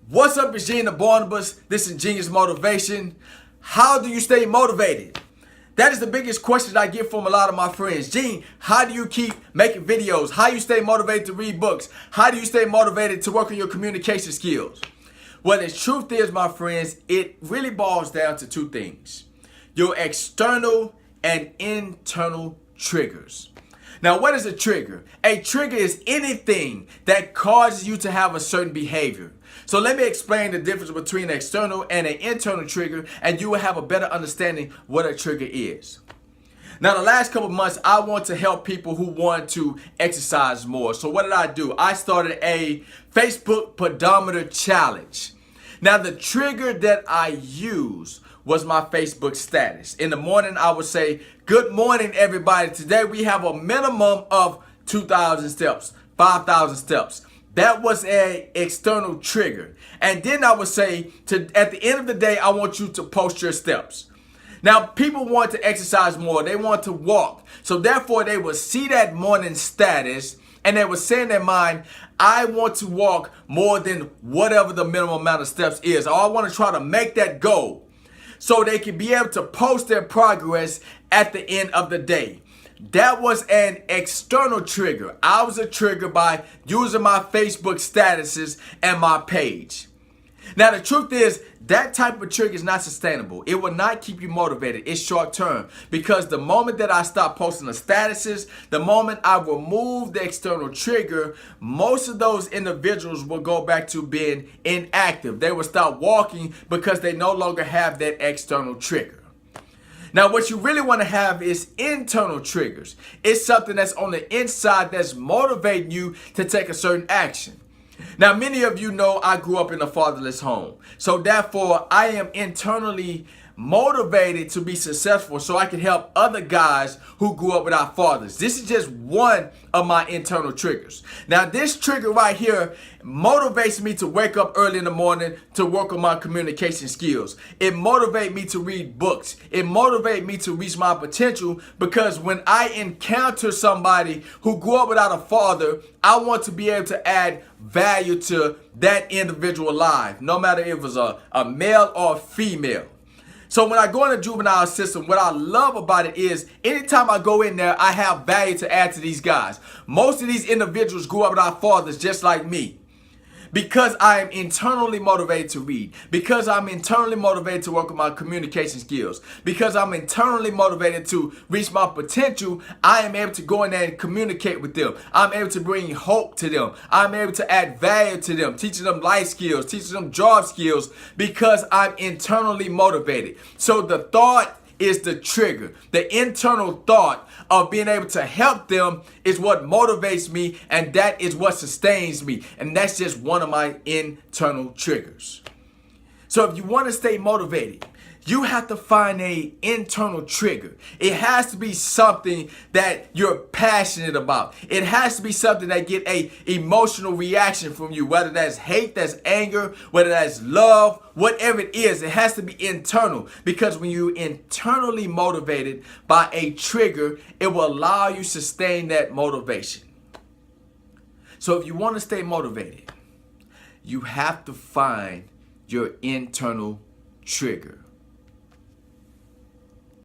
What's up, it's Gene the Barnabas. This is inGENEious Motivation. How do you stay motivated? That is the biggest question I get from a lot of my friends. Gene, how do you keep making videos? How do you stay motivated to read books? How do you stay motivated to work on your communication skills? Well, the truth is, my friends, it really boils down to two things: your external and internal triggers. Now, what is a trigger? A trigger is anything that causes you to have a certain behavior. So let me explain the difference between an external and an internal trigger, and you will have a better understanding what a trigger is. Now, the last couple of months, I want to help people who want to exercise more. So what did I do? I started a Facebook pedometer challenge. Now, the trigger that I use was my Facebook status. In the morning, I would say, "Good morning, everybody. Today we have a minimum of 2,000 steps, 5,000 steps." That was an external trigger. And then I would say, at the end of the day, I want you to post your steps. Now, people want to exercise more. They want to walk. So therefore, they will see that morning status and they will say in their mind, "I want to walk more than whatever the minimum amount of steps is. Or I want to try to make that goal." So they can be able to post their progress at the end of the day. That was an external trigger. I was a trigger by using my Facebook statuses and my page. Now, the truth is, that type of trigger is not sustainable. It will not keep you motivated. It's short term, because the moment that I stop posting the statuses, the moment I remove the external trigger, most of those individuals will go back to being inactive. They will stop walking because they no longer have that external trigger. Now, what you really want to have is internal triggers. It's something that's on the inside that's motivating you to take a certain action. Now, many of you know I grew up in a fatherless home. So therefore, I am internally motivated to be successful so I can help other guys who grew up without fathers. This is just one of my internal triggers. Now, this trigger right here motivates me to wake up early in the morning to work on my communication skills. It motivates me to read books. It motivates me to reach my potential, because when I encounter somebody who grew up without a father, I want to be able to add value to that individual life, no matter if it was a male or a female. So when I go in the juvenile system, what I love about it is anytime I go in there, I have value to add to these guys. Most of these individuals grew up without fathers just like me. Because I am internally motivated to read, because I'm internally motivated to work on my communication skills, because I'm internally motivated to reach my potential, I am able to go in there and communicate with them. I'm able to bring hope to them. I'm able to add value to them, teaching them life skills, teaching them job skills, because I'm internally motivated. So the thought is the trigger. The internal thought of being able to help them is what motivates me, and that is what sustains me. And that's just one of my internal triggers. So if you want to stay motivated, you have to find an internal trigger. It has to be something that you're passionate about. It has to be something that get a emotional reaction from you, whether that's hate, that's anger, whether that's love, whatever it is. It has to be internal, because when you're internally motivated by a trigger, it will allow you to sustain that motivation. So if you want to stay motivated, you have to find your internal trigger.